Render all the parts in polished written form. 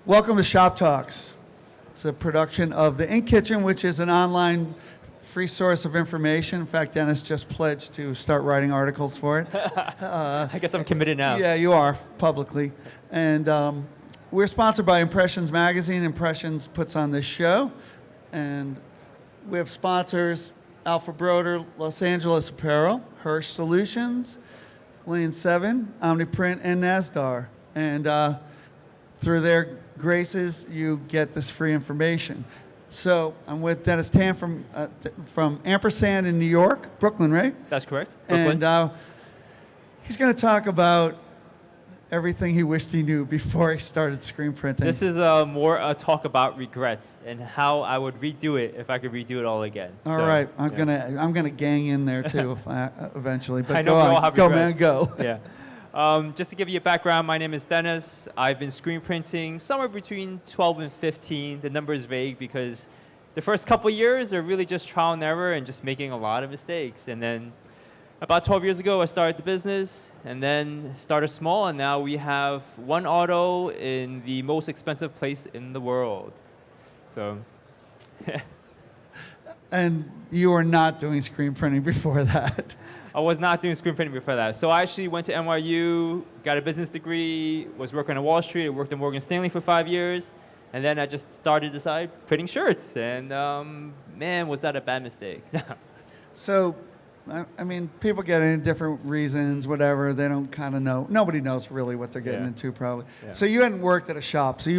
Welcome to Shop Talks. It's a production of the Ink Kitchen, which is an online free source of information. In fact, Dennis just pledged to start writing articles for it. I guess I'm committed now. Yeah, you are, publicly. And we're sponsored by Impressions Magazine. Impressions puts on this show. And we have sponsors, Alpha Broder, Los Angeles Apparel, Hirsch Solutions, Lane 7, Omniprint, and Nasdar. And through their graces, you get this free information. So I'm with Dennis Tan from Ampersand in New York, Brooklyn, right? That's correct. Brooklyn. And he's going to talk about everything he wished he knew before he started screen printing. This is more a talk about regrets and how I would redo it if I could redo it all again. All right, I'm gonna gang in there too eventually. But I know go we on, all have go regrets. man, go. Yeah. Just to give you a background, my name is Dennis. I've been screen printing somewhere between 12 and 15. The number is vague because the first couple years are really just trial and error and just making a lot of mistakes. And then about 12 years ago, I started the business and then started small. And now we have one auto in the most expensive place in the world. So. And you were not doing screen printing before that. I was not doing screen printing before that. So I actually went to NYU, got a business degree, was working on Wall Street, I worked at Morgan Stanley for 5 years, and then I just started to decide printing shirts. And man, was that a bad mistake. So, I mean, people get in different reasons, whatever. They don't kind of know. Nobody knows really what they're getting into, probably. Yeah. So you hadn't worked at a shop. So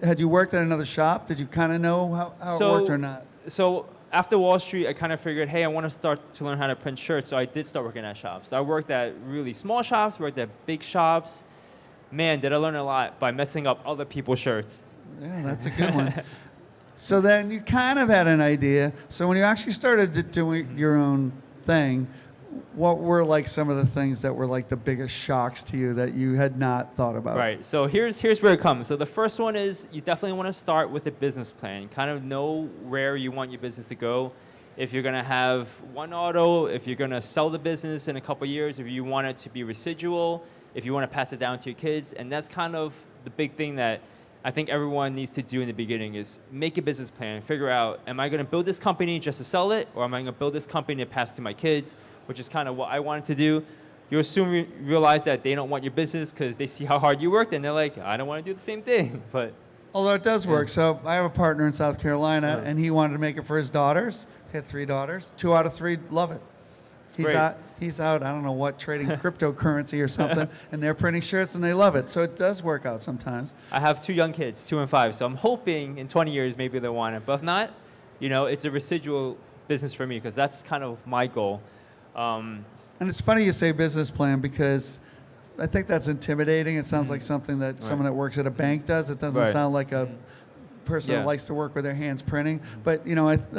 had you worked at another shop? Did you kind of know how it worked or not? So after Wall Street, I kind of figured, hey, I want to start to learn how to print shirts. So I did start working at shops. I worked at really small shops, worked at big shops. Man, did I learn a lot by messing up other people's shirts. Yeah, that's a good one. So then you kind of had an idea. So when you actually started doing your own thing, what were like some of the things that were like the biggest shocks to you that you had not thought about? Right. So here's where it comes. So the first one is you definitely want to start with a business plan. Kind of know where you want your business to go. If you're going to have one auto, if you're going to sell the business in a couple of years, if you want it to be residual, if you want to pass it down to your kids. And that's kind of the big thing that I think everyone needs to do in the beginning is make a business plan. Figure out, am I going to build this company just to sell it, or am I going to build this company to pass to my kids, which is kind of what I wanted to do. You'll soon realize that they don't want your business because they see how hard you worked, and they're like, I don't want to do the same thing. But although it does work. So I have a partner in South Carolina, and he wanted to make it for his daughters. He had 3 daughters. 2 out of 3 love it. He's out, I don't know what, trading cryptocurrency or something, and they're printing shirts, and they love it. So it does work out sometimes. I have 2 young kids, 2 and 5, so I'm hoping in 20 years maybe they'll want it. But if not, it's a residual business for me because that's kind of my goal. And it's funny you say business plan because I think that's intimidating. It sounds like something that someone that works at a bank does. It doesn't sound like a person that likes to work with their hands printing. But,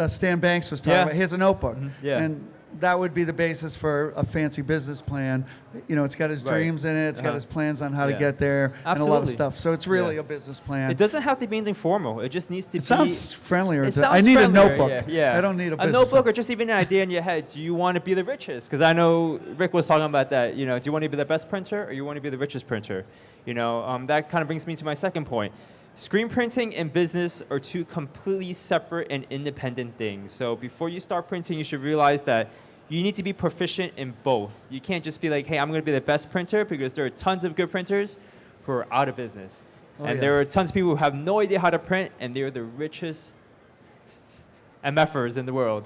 Stan Banks was talking about, he has a notebook. And that would be the basis for a fancy business plan. It's got his dreams in it. It's got his plans on how to get there and a lot of stuff. So it's really a business plan. It doesn't have to be anything formal. It just needs to be. It sounds friendlier. It sounds I need friendlier, a notebook. Yeah. I don't need a business notebook plan. or just even an idea in your head. Do you want to be the richest? Because I know Rick was talking about that. Do you want to be the best printer or you want to be the richest printer? That kind of brings me to my second point. Screen printing and business are 2 completely separate and independent things. So before you start printing, you should realize that you need to be proficient in both. You can't just be like, hey, I'm going to be the best printer because there are tons of good printers who are out of business. There are tons of people who have no idea how to print, and they're the richest MFers in the world.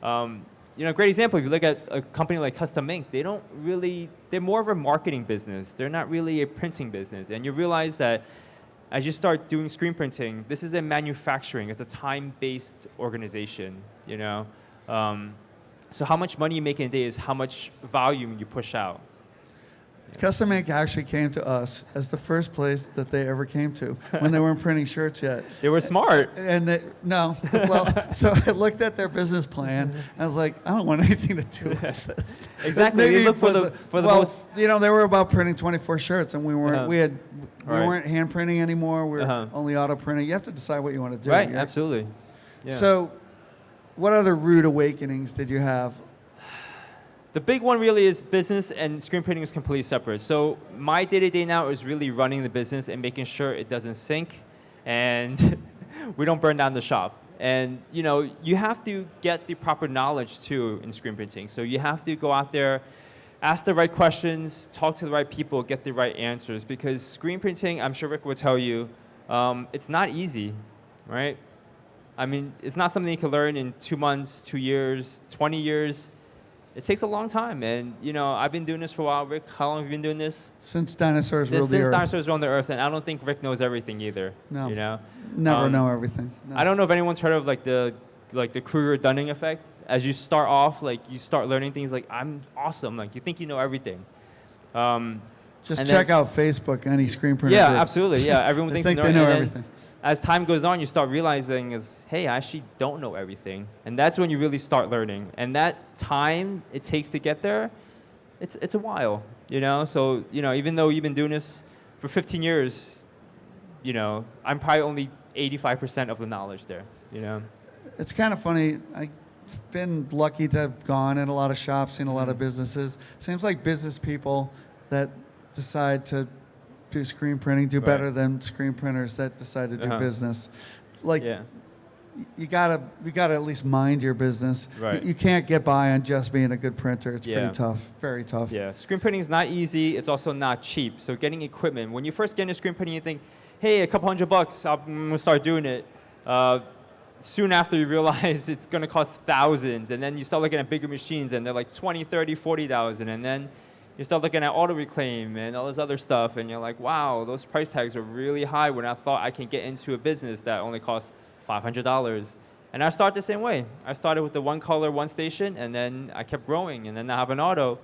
A great example, if you look at a company like Custom Ink, they're more of a marketing business. They're not really a printing business. And you realize that as you start doing screen printing, this is a manufacturing. It's a time-based organization, So how much money you make in a day is how much volume you push out. Custom Ink actually came to us as the first place that they ever came to when they weren't printing shirts yet. They were smart. And so I looked at their business plan, and I was like, I don't want anything to do with this. Exactly. They look for the most. They were about printing 24 shirts, and we weren't. We weren't hand printing anymore. We were only auto printing. You have to decide what you want to do. Right. Absolutely. Yeah. So, what other rude awakenings did you have? The big one really is business, and screen printing is completely separate. So my day-to-day now is really running the business and making sure it doesn't sink and we don't burn down the shop. And you have to get the proper knowledge too in screen printing. So you have to go out there, ask the right questions, talk to the right people, get the right answers. Because screen printing, I'm sure Rick will tell you, it's not easy, right? I mean, it's not something you can learn in 2 months, 2 years, 20 years. It takes a long time. And, I've been doing this for a while. Rick, how long have you been doing this? Since dinosaurs ruled the earth. Since dinosaurs roamed the earth. And I don't think Rick knows everything either. No. You know? Never know everything. No. I don't know if anyone's heard of the Kruger-Dunning effect. As you start off, you start learning things like, I'm awesome. You think you know everything. Just check out Facebook, any screen printer. Yeah, absolutely. Yeah, everyone they thinks think they know everything. As time goes on, you start realizing hey, I actually don't know everything. And that's when you really start learning. And that time it takes to get there, it's a while, So, even though you've been doing this for 15 years, I'm probably only 85% of the knowledge there, It's kind of funny. I've been lucky to have gone in a lot of shops, seen a lot of businesses. Seems like business people that decide to do screen printing do better than screen printers that decide to do business. You gotta at least mind your business. Right. You can't get by on just being a good printer. It's pretty tough, very tough. Yeah, screen printing is not easy. It's also not cheap. So getting equipment, when you first get into screen printing, you think, hey, a couple $100, I'm gonna start doing it. Soon after you realize it's gonna cost thousands, and then you start looking at bigger machines, and they're like 20, 30, 40,000, and then you start looking at auto reclaim and all this other stuff, and you're like, wow, those price tags are really high when I thought I can get into a business that only costs $500. And I started the same way. I started with the one color, one station, and then I kept growing, and then I have an auto.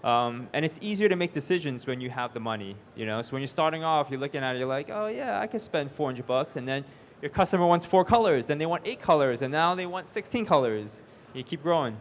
And it's easier to make decisions when you have the money, So when you're starting off, you're looking at it, you're like, oh yeah, I could spend $400, and then your customer wants 4 colors, and they want 8 colors, and now they want 16 colors. You keep growing.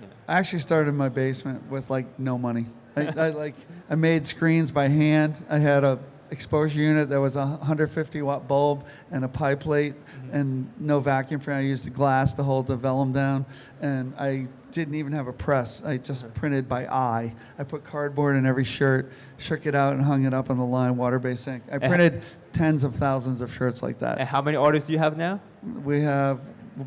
Yeah. I actually started in my basement with no money. I made screens by hand. I had a exposure unit that was a 150 watt bulb and a pie plate and no vacuum fan. I used glass to hold the vellum down, and I didn't even have a press. I just printed by eye. I put cardboard in every shirt, shook it out, and hung it up on the line, water-based ink. I printed tens of thousands of shirts like that. And how many orders do you have now? We have,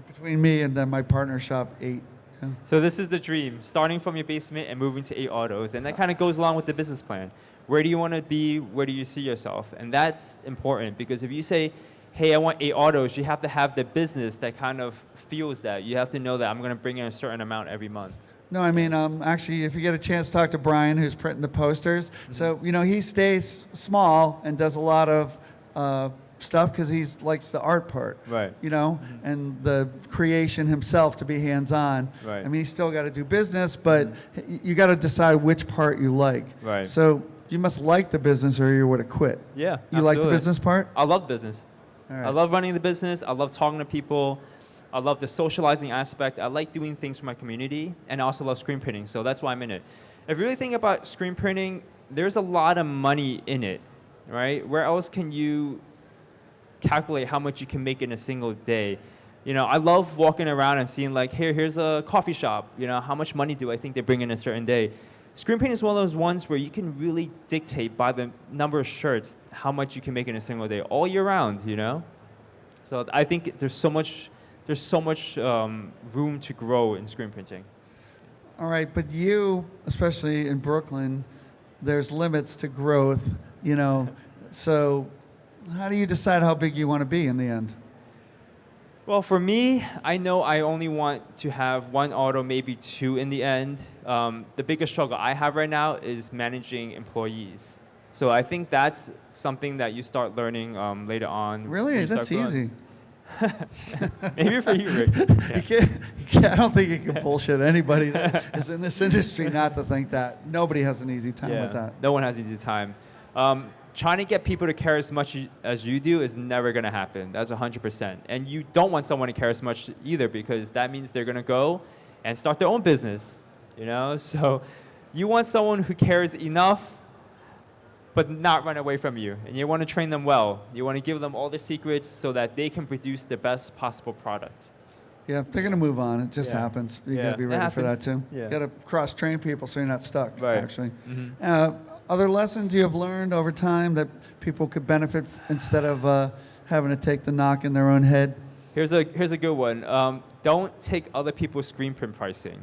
between me and then my partner shop, 8. Yeah. So this is the dream, starting from your basement and moving to 8 autos. And that kind of goes along with the business plan. Where do you want to be? Where do you see yourself? And that's important, because if you say, hey, I want 8 autos, you have to have the business that kind of feels that. You have to know that I'm going to bring in a certain amount every month. No, I mean, actually, if you get a chance to talk to Brian, who's printing the posters, so, he stays small and does a lot of stuff because he likes the art part, right? And the creation himself to be hands-on. Right. I mean, he's still got to do business, but you got to decide which part you like. Right. So you must like the business, or you would have quit. Yeah. You absolutely. like the business part? I love business. All right. I love running the business. I love talking to people. I love the socializing aspect. I like doing things for my community, and I also love screen printing. So that's why I'm in it. If you really think about screen printing, there's a lot of money in it, right? Where else can you calculate how much you can make in a single day? I love walking around and seeing here's a coffee shop. How much money do I think they bring in a certain day? Screen printing is one of those ones where you can really dictate by the number of shirts how much you can make in a single day all year round. So I think there's so much room to grow in screen printing. All right, but you, especially in Brooklyn, there's limits to growth, So how do you decide how big you want to be in the end? Well, for me, I know I only want to have 1 auto, maybe 2 in the end. The biggest struggle I have right now is managing employees. So I think that's something that you start learning later on. Really? That's easy. Maybe for you, Rick. Yeah. I don't think you can bullshit anybody that is in this industry not to think that. Nobody has an easy time with that. No one has an easy time. Trying to get people to care as much as you do is never going to happen. That's 100%. And you don't want someone to care as much either, because that means they're going to go and start their own business. So you want someone who cares enough but not run away from you. And you want to train them well. You want to give them all the secrets so that they can produce the best possible product. Yeah, they're going to move on. It just Yeah. happens. You Yeah, got to be it ready for that happens. too. Yeah. Got to cross-train people so you're not stuck, Right. actually. Mhm. Other lessons you have learned over time that people could benefit instead of having to take the knock in their own head? Here's a good one. Don't take other people's screen print pricing.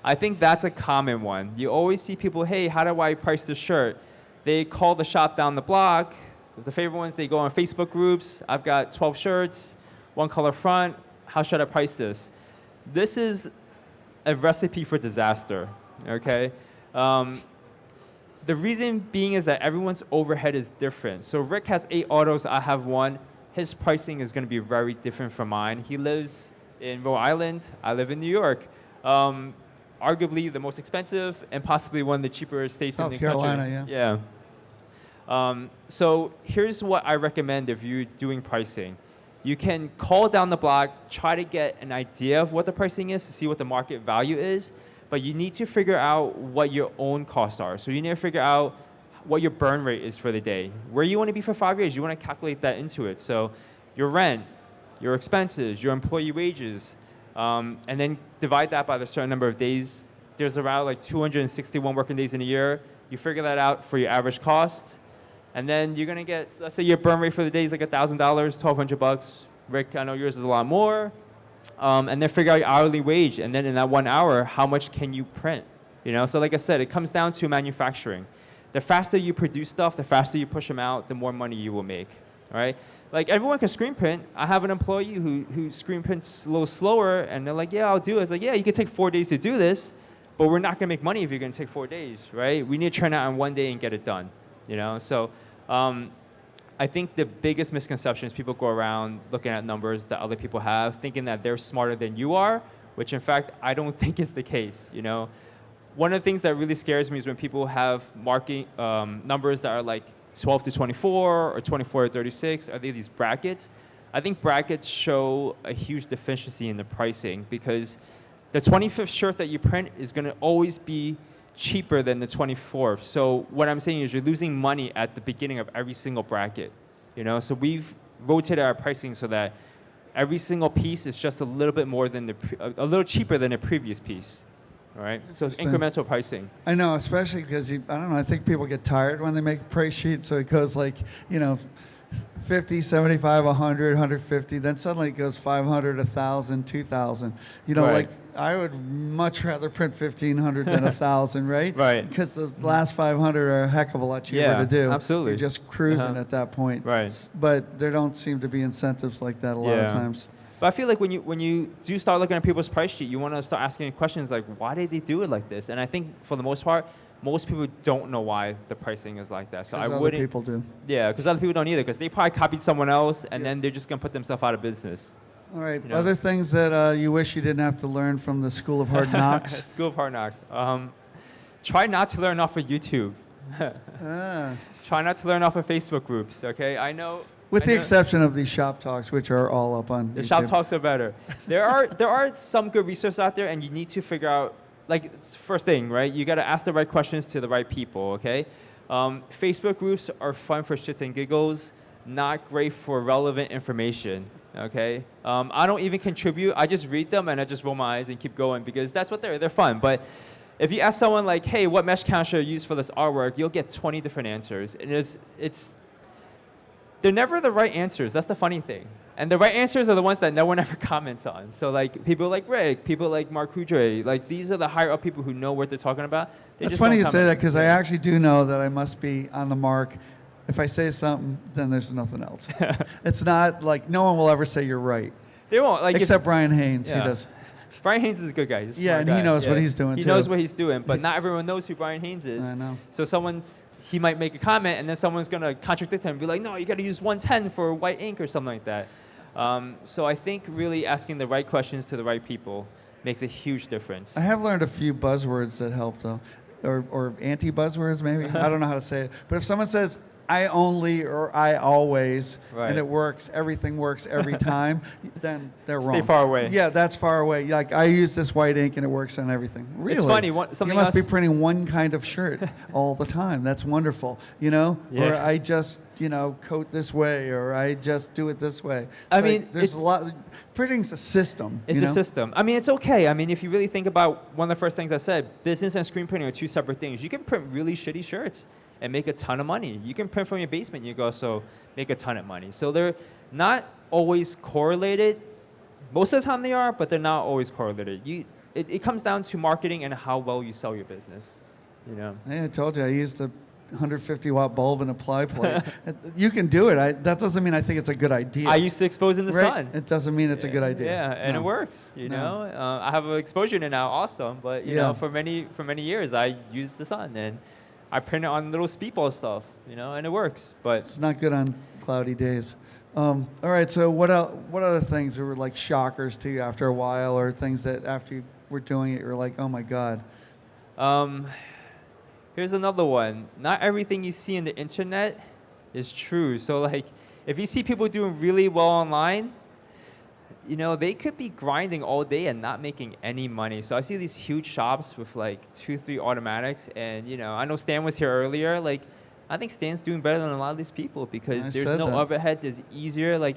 I think that's a common one. You always see people, hey, how do I price this shirt? They call the shop down the block. The favorite ones, they go on Facebook groups. I've got 12 shirts, one color front. How should I price this? This is a recipe for disaster, okay? The reason being is that everyone's overhead is different. So Rick has 8 autos, I have 1. His pricing is going to be very different from mine. He lives in Rhode Island, I live in New York. Arguably the most expensive and possibly one of the cheaper states South in the Carolina, country. Yeah. So here's what I recommend if you're doing pricing. You can call down the block, try to get an idea of what the pricing is to see what the market value is, but you need to figure out what your own costs are. So you need to figure out what your burn rate is for the day. Where you want to be for 5 years, you want to calculate that into it. So your rent, your expenses, your employee wages, and then divide that by the certain number of days. There's around like 261 working days in a year. You figure that out for your average cost. And then you're gonna get, let's say your burn rate for the day is like $1,000, $1,200. Rick, I know yours is a lot more. And then figure out your hourly wage. And then in that 1 hour, how much can you print? You know, so like I said, it comes down to manufacturing. The faster you produce stuff, the faster you push them out, the more money you will make, all right? Like everyone can screen print. I have an employee who screen prints a little slower and they're like, yeah, I'll do it. It's like, yeah, you can take 4 days to do this, but we're not gonna make money if you're gonna take 4 days, right? We need to turn out in 1 day and get it done, you know? So I think the biggest misconception is people go around looking at numbers that other people have, thinking that they're smarter than you are, which in fact, I don't think is the case, you know? One of the things that really scares me is when people have marking numbers that are like 12 to 24 or 24 to 36. Are they these brackets? I think brackets show a huge deficiency in the pricing because the 25th shirt that you print is going to always be cheaper than the 24th. So what I'm saying is you're losing money at the beginning of every single bracket. You know, so we've rotated our pricing so that every single piece is just a little bit more than a little cheaper than the previous piece. All right, so it's incremental pricing. I know, especially because I don't know, I think people get tired when they make a price sheet, so it goes like, 50, 75, 100, 150, then suddenly it goes 500, 1,000, 2,000. Right. Like I would much rather print 1,500 than 1,000, right? Right. Because the last 500 are a heck of a lot cheaper Yeah, to do. absolutely. You're just cruising at that point. Right. But there don't seem to be incentives like that a lot of times. But I feel like when you do start looking at people's price sheet, you want to start asking questions like, why did they do it like this? And I think for the most part, most people don't know why the pricing is like that. So I wouldn't. Other people do. Yeah, because other people don't either, because they probably copied someone else, and then they're just gonna put themselves out of business. All right. You know? Other things that you wish you didn't have to learn from the School of Hard Knocks? School of Hard Knocks. Try not to learn off of YouTube. Try not to learn off of Facebook groups. Okay, I know. With the exception of these shop talks, which are all up on The YouTube. shop talks are better. There are some good research out there, and you need to figure out, like, it's first thing, right? You got to ask the right questions to the right people, okay? Facebook groups are fun for shits and giggles, not great for relevant information, okay? I don't even contribute. I just read them, and I just roll my eyes and keep going because that's what they're fun. But if you ask someone like, hey, what mesh count should I use for this artwork, you'll get 20 different answers. And they're never the right answers. That's the funny thing. And the right answers are the ones that no one ever comments on. So like people like Rick, people like Mark Coudray, like these are the higher up people who know what they're talking about. It's funny you say that because I actually do know that I must be on the mark. If I say something, then there's nothing else. It's not like no one will ever say you're right. They won't. Like except Brian Haynes, he does. Brian Haynes is a good guy. He's a yeah, smart and guy. he knows what he's doing He too. knows what he's doing, but not everyone knows who Brian Haynes is. I know. So he might make a comment, and then someone's going to contradict him and be like, no, you got to use 110 for white ink or something like that. So I think really asking the right questions to the right people makes a huge difference. I have learned a few buzzwords that help, though, or anti-buzzwords maybe. I don't know how to say it. But if someone says I only or I always, Right. and it works, everything works every time, then they're wrong. Stay far away. Yeah, that's far away. Like, I use this white ink and it works on everything. Really? It's funny. You Something must be else. printing one kind of shirt all the time. That's wonderful. You know? Yeah. Or I just, coat this way, or I just do it this way. I mean, there's it's- a lot. Printing's a system. It's you a know? system. I mean, it's okay. I mean, if you really think about one of the first things I said, business and screen printing are two separate things. You can print really shitty shirts and make a ton of money. You can print from your basement. You can also make a ton of money. So they're not always correlated. Most of the time they are, but they're not always correlated. It comes down to marketing and how well you sell your business. You know. Hey, I told you I used a 150 watt bulb and a ply plate. You can do it. That doesn't mean I think it's a good idea. I used to expose in the Right? sun. It doesn't mean it's a good idea. Yeah, and No. it works. You No. know, I have an exposure unit now, awesome. But you Yeah. know, for many years, I used the sun and I print it on little speedball stuff. You know, and it works. But It's not good on cloudy days. All right. So what else? What other things were like shockers to you after a while, or things that after you were doing it, you're like, oh my god. Here's another one. Not everything you see in the internet is true. So like, if you see people doing really well online, you know, they could be grinding all day and not making any money. So I see these huge shops with like 2-3 automatics, and you know, I know Stan was here earlier. Like, I think Stan's doing better than a lot of these people because I there's said no that. overhead. There's easier. Like,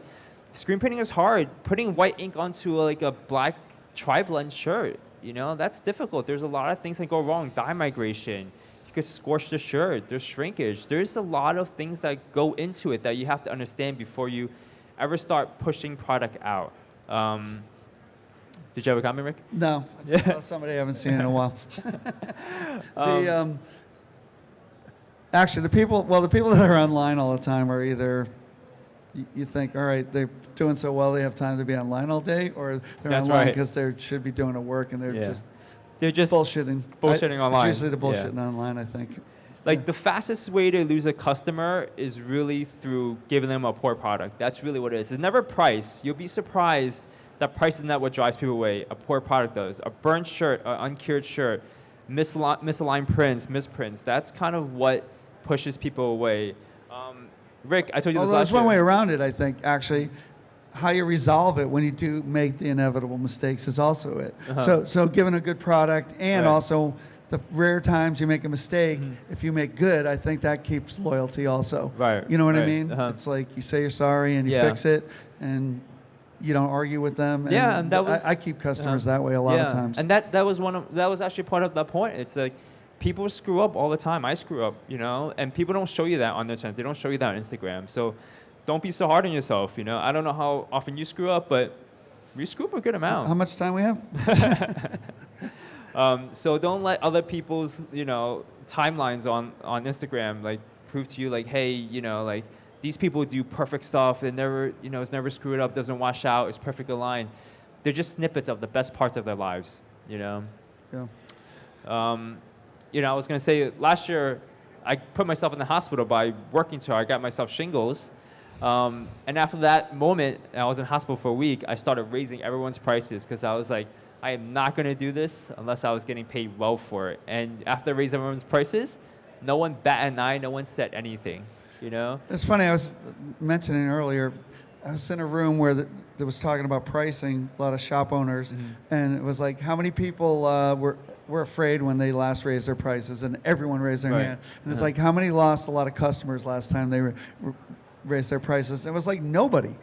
screen printing is hard. Putting white ink onto like a black tri-blend shirt, you know, that's difficult. There's a lot of things that go wrong. Dye migration. You could scorch the shirt. There's shrinkage. There's a lot of things that go into it that you have to understand before you ever start pushing product out. Did you have a comment, Rick? No. I saw somebody I haven't seen in a while. Actually, the people that are online all the time are either you think, all right, they're doing so well, they have time to be online all day, or they're That's online right. because they should be doing a work and they're Yeah. just They're just bullshitting. bullshitting online. It's usually the Yeah. bullshitting online, I think. like the fastest way to lose a customer is really through giving them a poor product. That's really what it is. It's never price. You'll be surprised that price is not what drives people away. A poor product does. A burnt shirt, an uncured shirt, misaligned prints, misprints. That's kind of what pushes people away. Rick, I told you Although this there's last one way year. around it, I think, actually. How you resolve it when you do make the inevitable mistakes is also it. Uh-huh. So given a good product and Right. also the rare times you make a mistake, if you make good, I think that keeps loyalty also. Right, You know what I right, mean? uh-huh. It's like you say you're sorry and you Yeah. fix it and you don't argue with them. Yeah, and that was- I keep customers uh-huh. that way a lot yeah. of times. And that was actually part of that point. It's like people screw up all the time. I screw up, you know, and people don't show you that on their channel. They don't show you that on Instagram. So don't be so hard on yourself, you know. I don't know how often you screw up, but we screw up a good amount. How much time we have? So don't let other people's, you know, timelines on Instagram like prove to you like, hey, you know, like these people do perfect stuff. They never, you know, it's never screwed up, doesn't wash out, it's perfect aligned. They're just snippets of the best parts of their lives, you know. Yeah. You know, I was gonna say last year I put myself in the hospital by working too hard. I got myself shingles. And after that moment, I was in hospital for a week, I started raising everyone's prices because I was like, I am not going to do this unless I was getting paid well for it. And after raising everyone's prices, no one batted an eye, no one said anything, you know? It's funny, I was mentioning earlier, I was in a room where that was talking about pricing, a lot of shop owners, and it was like, how many people were afraid when they last raised their prices, and everyone raised their Right. hand. And it's like, how many lost a lot of customers last time they raised their prices? It was like nobody.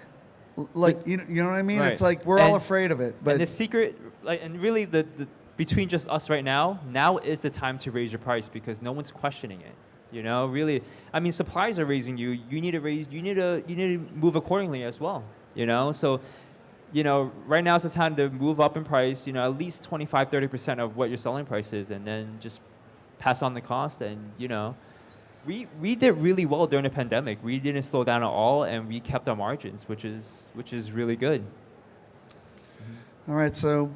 Like, you know what I mean? Right. It's like, we're all And- afraid of it. But And the secret, like, and really the between just us right now is the time to raise your price because no one's questioning it. You know, really, I mean, suppliers are raising you. You need to move accordingly as well. You know, so, you know, right now is the time to move up in price. You know, at least 25-30% of what your selling price is, and then just pass on the cost. And you know, we did really well during the pandemic. We didn't slow down at all, and we kept our margins, which is really good. all right, so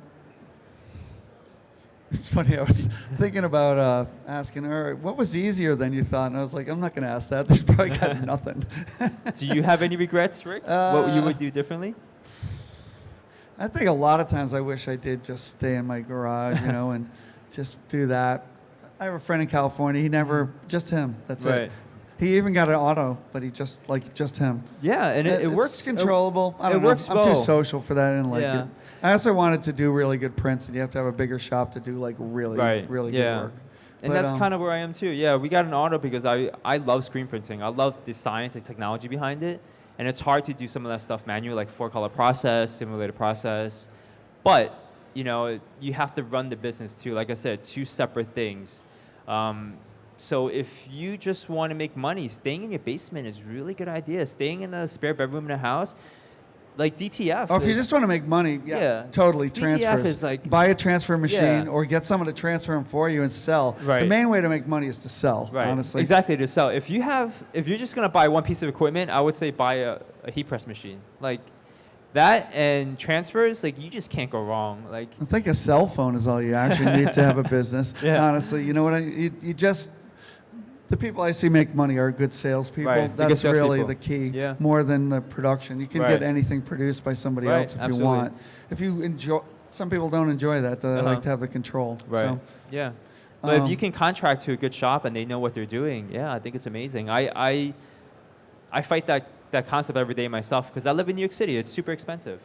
it's funny. I was thinking about asking her, what was easier than you thought? And I was like, I'm not going to ask that. There's probably got nothing. Do you have any regrets, Rick? What you would do differently? I think a lot of times I wish I did just stay in my garage, you know, and just do that. I have a friend in California. He never, just him. That's Right. it. He even got an auto, but he just him. Yeah, and it It's works. controllable. I don't know. works I'm too well. social for that. I didn't like Yeah. it. I also wanted to do really good prints, and you have to have a bigger shop to do like really really good work. And But, that's kind of where I am too. Yeah, we got an auto because I love screen printing. I love the science and technology behind it. And it's hard to do some of that stuff manually, like 4-color process, simulated process. But, you have to run the business too. Like I said, two separate things. So if you just want to make money, staying in your basement is a really good idea. Staying in a spare bedroom in a house, like DTF. Or if you just want to make money, Yeah. totally DTF transfers. is like- buy a transfer machine Yeah. or get someone to transfer them for you and sell. The Right. main way to make money is to sell. Right. Honestly, Exactly, to sell. If you're just gonna buy one piece of equipment, I would say buy a heat press machine. Like that and transfers, like you just can't go wrong. Like I think a cell phone is all you actually need to have a business. Yeah. Honestly, you know what? You just the people I see make money are good salespeople. Right, they're good That's really salespeople. the key. Yeah. More than the production. You can Right. get anything produced by somebody Right, else if absolutely. you want. If you enjoy, some people don't enjoy that. They Uh-huh. like to have the control. right. So, Yeah. But if you um, can contract to a good shop and they know what they're doing, yeah, I think it's amazing. I fight that concept every day myself because I live in New York City. It's super expensive.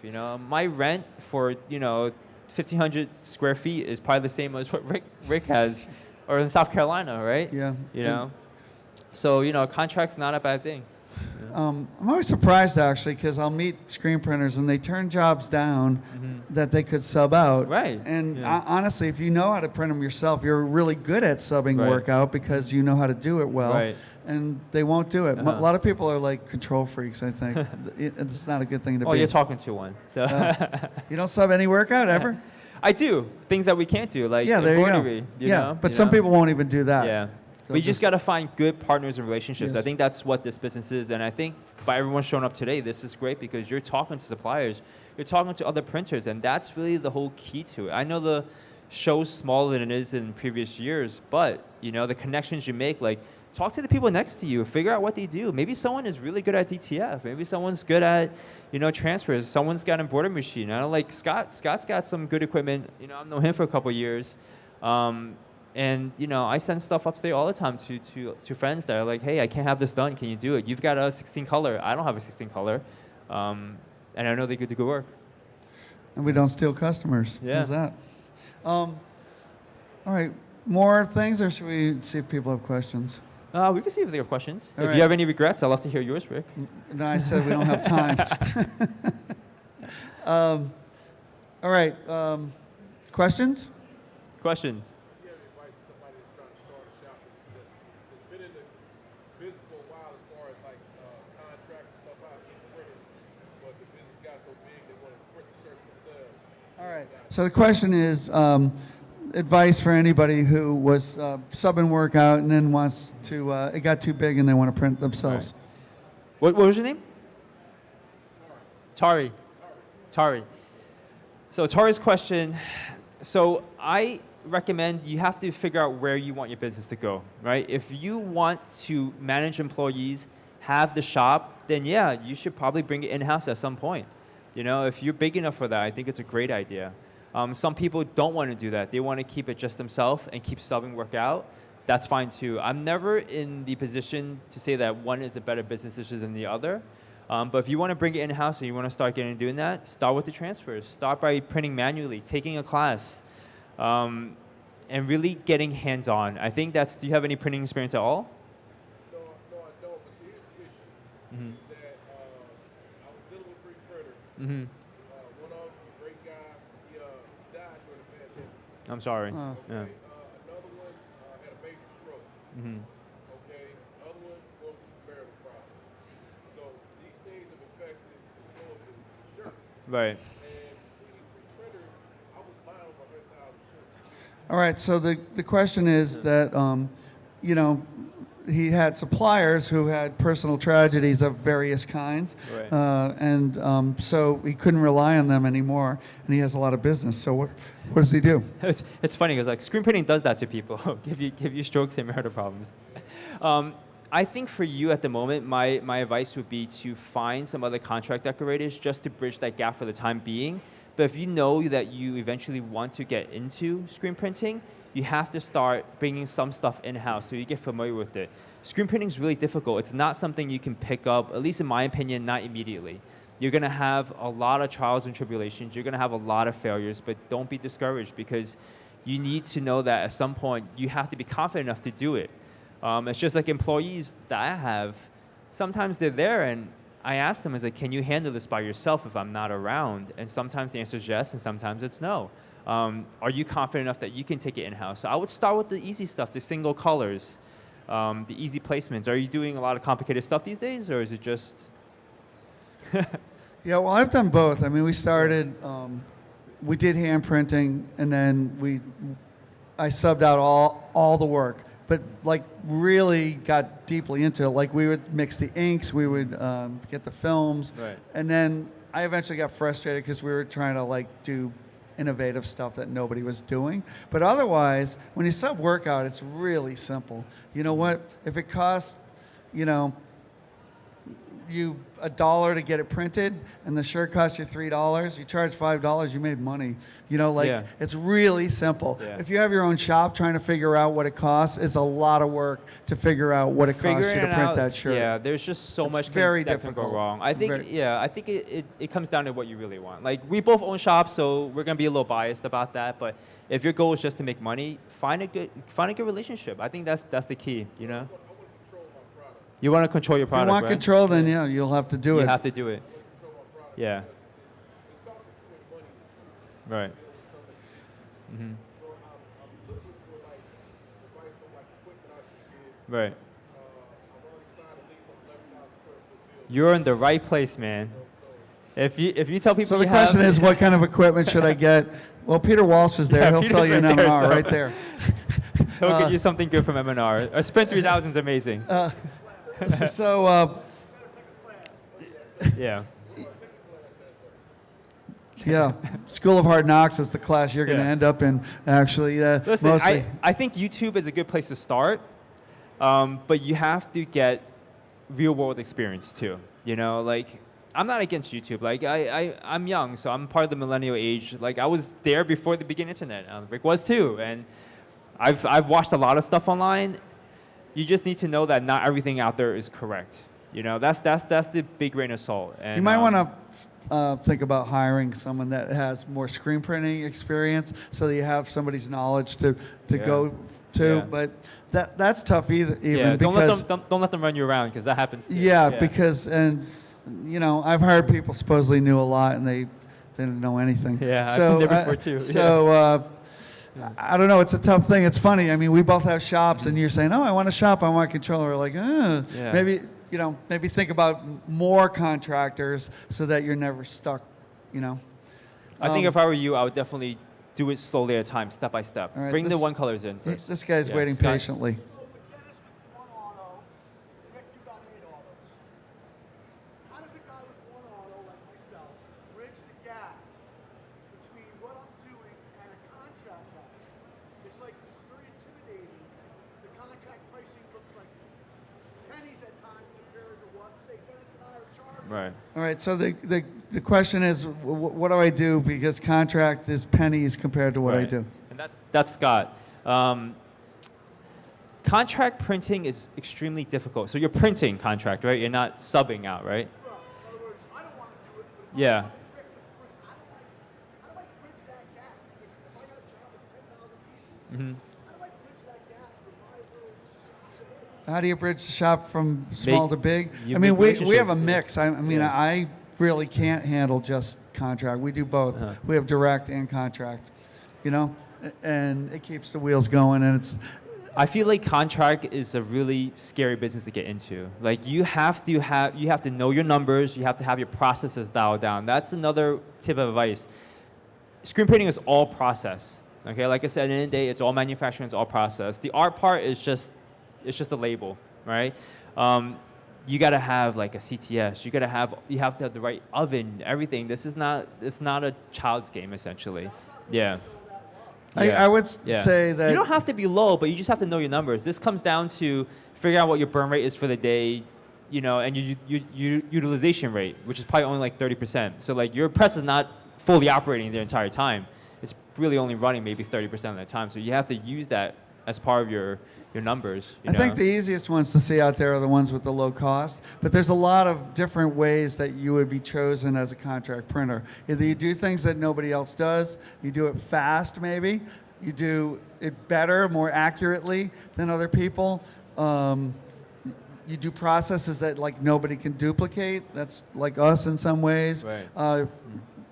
My rent for 1,500 square feet is probably the same as what Rick has, or in South Carolina, right? yeah. So contract's not a bad thing. I'm always surprised actually because I'll meet screen printers and they turn jobs down that they could sub out. Right, And yeah. honestly, if you know how to print them yourself, you're really good at subbing Right. work out because you know how to do it well. Right. And they won't do it. A Uh-huh. lot of people are like control freaks, I think. It's not a good thing to Oh, be. you're talking to one. So You don't sub any workout ever? I do things that we can't do, like Yeah, there you go. embroidery. But some people won't even do that. Yeah. They'll We just just- got to find good partners and relationships. I Yes. think that's what this business is. And I think by everyone showing up today, this is great because you're talking to suppliers, you're talking to other printers, and that's really the whole key to it. I know the show's smaller than it is in previous years, but the connections you make, like talk to the people next to you, figure out what they do. Maybe someone is really good at DTF. Maybe someone's good at, transfers. Someone's got an embroidery machine. I know, like Scott. Scott's got some good equipment. I've known him for a couple of years. And I send stuff upstate all the time to friends that are like, hey, I can't have this done. Can you do it? You've got a 16 color. I don't have a 16 color. And I know they could do good work. And we don't steal customers. Yeah. How's that? All right. More things, or should we see if people have questions? We can see if they have questions. All If right. you have any regrets, I'd love to hear yours, Rick. No, I said we don't have time. All right. Questions? Questions? You have advice to somebody that's trying to start a shop that's been in the business for a while as far as like contract and stuff out in printers, but the business got so big they want to print the shirts themselves. All right. So the question is advice for anybody who was subbing work out and then wants to, it got too big and they want to print themselves. What was your name? Tari. So Tari's question. So I recommend you have to figure out where you want your business to go, right? If you want to manage employees, have the shop, then yeah, you should probably bring it in-house at some point. If you're big enough for that, I think it's a great idea. Some people don't want to do that. They want to keep it just themselves and keep subbing work out. That's fine too. I'm never in the position to say that one is a better business decision than the other. But if you want to bring it in-house and you want to start getting doing that, start with the transfers. Start by printing manually, taking a class, and really getting hands-on. I think do you have any printing experience at all? No, I don't. But see, here's the issue: Mm-hmm. is that I was dealing with 3 printers. Mm-hmm. One of them, a great guy, he died during the pandemic. I'm sorry. Oh. Yeah. Okay, another one had a major stroke. Mm-hmm. Okay, other one going through some marital problems. So these things have affected the flow of his shirts. Right. And these 3 printers, I was buying over 100,000 shirts. All right. So the question is that, he had suppliers who had personal tragedies of various kinds. Right. And so he couldn't rely on them anymore. And he has a lot of business. So what does he do? It's funny because like screen printing does that to people. give you strokes and marital problems. I think for you at the moment, my advice would be to find some other contract decorators just to bridge that gap for the time being. But if you know that you eventually want to get into screen printing, you have to start bringing some stuff in-house so you get familiar with it. Screen printing is really difficult. It's not something you can pick up, at least in my opinion, not immediately. You're going to have a lot of trials and tribulations. You're going to have a lot of failures, but don't be discouraged because you need to know that at some point you have to be confident enough to do it. It's just like employees that I have, sometimes they're there and I ask them, can you handle this by yourself if I'm not around? And sometimes the answer is yes, and sometimes it's no. Are you confident enough that you can take it in-house? So I would start with the easy stuff, the single colors, the easy placements. Are you doing a lot of complicated stuff these days, or is it just... Yeah, well, I've done both. I mean, we started, we did hand printing, and then I subbed out all the work, but like really got deeply into it. Like we would mix the inks, we would get the films, Right. and then I eventually got frustrated because we were trying to like do innovative stuff that nobody was doing. But otherwise, when you sub work out, it's really simple. You know what? If it costs, you know, you $1 to get it printed and the shirt costs you $3, you charge $5, you made money. You know, like Yeah. it's really simple. Yeah. If you have your own shop trying to figure out what it costs, it's a lot of work to figure out what it costs you to Figuring it print out, that shirt. Yeah, there's just so It's much very that can go difficult. wrong. I think, Very- I think it comes down to what you really want. Like we both own shops, so we're gonna be a little biased about that. But if your goal is just to make money, find a good relationship. I think that's the key. You know, you want to control your If you product. want right? control, then yeah, you'll have to do You it. have to do it. Yeah. It's costing too much money. Right. hmm So I'm looking for like advice on like equipment I should get. Right. I've already signed a lease on 11,000 square foot building. You're in the right place, man. If you tell people So the you question have, is, what kind of equipment should I get? Well, Peter Walsh is there. Yeah, He'll Peter's sell you an right there, M&R so- right there. he'll get you something good from M&R. A Sprint 3000 is amazing. So, Yeah. yeah, School of Hard Knocks is the class you're going to Yeah. end up in, actually. Listen, Mostly. I think YouTube is a good place to start, but you have to get real world experience too. You know, like I'm not against YouTube. Like I'm young, so I'm part of the millennial age. Like I was there before the beginning internet. Rick was too, and I've watched a lot of stuff online. You just need to know that not everything out there is correct. You know, that's the big grain of salt. And, You might want to think about hiring someone that has more screen printing experience so that you have somebody's knowledge to Yeah. go to. Yeah. But that's tough even yeah, because don't let them run you around because that happens. Too. yeah, because and you know I've hired people supposedly knew a lot and they didn't know anything. Yeah, I've so, been there before too. So I don't know. It's a tough thing. It's funny. I mean, we both have shops, and you're saying, "Oh, I want a shop. I want a controller." We're like, Yeah. maybe maybe think about more contractors so that you're never stuck. You know. I think if I were you, I would definitely do it slowly at a time, step by step. All right, Bring the this- one colors in first. This guy's Yeah, waiting Scott. patiently. So with Dennis with one auto, Rick, you got 8 autos. How does a guy with one auto like myself bridge the gap between what I'm doing and a contract guy? It's like it's very intimidating. The contract pricing looks like pennies at times compared to what, say, Dennis and I are charging. Right. All right. So the question is, what do I do? Because contract is pennies compared to what I Right. do. And that's Scott. Contract printing is extremely difficult. So you're printing contract, right? You're not subbing out, right? Well, in other words, I don't want to do it, but Yeah. Rick, how do I bridge that gap? If I got a job with 10,000 pieces, hmm how do I bridge that gap from my little shop? How do you bridge the shop from small Make- to big? you I mean, make we have a relationships, mix. yeah. I mean, Yeah. I really can't handle just contract. We do both. Uh-huh. We have direct and contract, you know, and it keeps the wheels going. And it's I feel like contract is a really scary business to get into. Like you have to know your numbers. You have to have your processes dialed down. That's another tip of advice. Screen printing is all process. Okay, like I said, at the end of the day, it's all manufacturing, it's all process. The art part is just a label, right? You gotta have like a CTS. You have to have the right oven, everything. It's not a child's game essentially. Yeah. Yeah. I would Yeah. say that You don't have to be low, but you just have to know your numbers. This comes down to figuring out what your burn rate is for the day, you know, and your utilization rate, which is probably only like 30%. So like your press is not fully operating their entire time. It's really only running maybe 30% of the time. So you have to use that as part of your numbers. I think the easiest ones to see out there are the ones with the low cost, but there's a lot of different ways that you would be chosen as a contract printer. Either you do things that nobody else does, you do it fast maybe, you do it better, more accurately than other people. You do processes that like nobody can duplicate. That's like us in some ways. Right.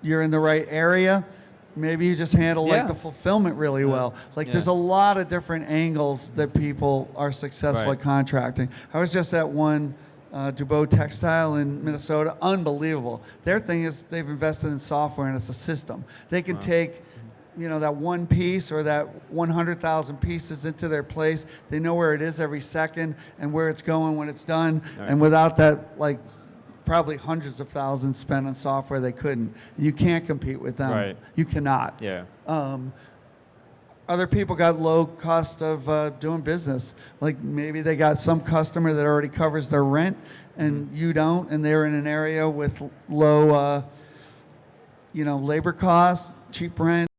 You're in the right area. Maybe you just handle like Yeah. the fulfillment really well. Like Yeah. there's a lot of different angles that people are successful Right. at contracting. I was just at one Dubois Textile in Minnesota. Unbelievable. Their thing is they've invested in software and it's a system. They can take, you know, that one piece or that 100,000 pieces into their place. They know where it is every second and where it's going when it's done. Right. And without that, like probably hundreds of thousands spent on software, they couldn't. You can't compete with them. Right. You cannot. Yeah. Other people got low cost of doing business. Like maybe they got some customer that already covers their rent and you don't, and they're in an area with low, labor costs, cheap rent.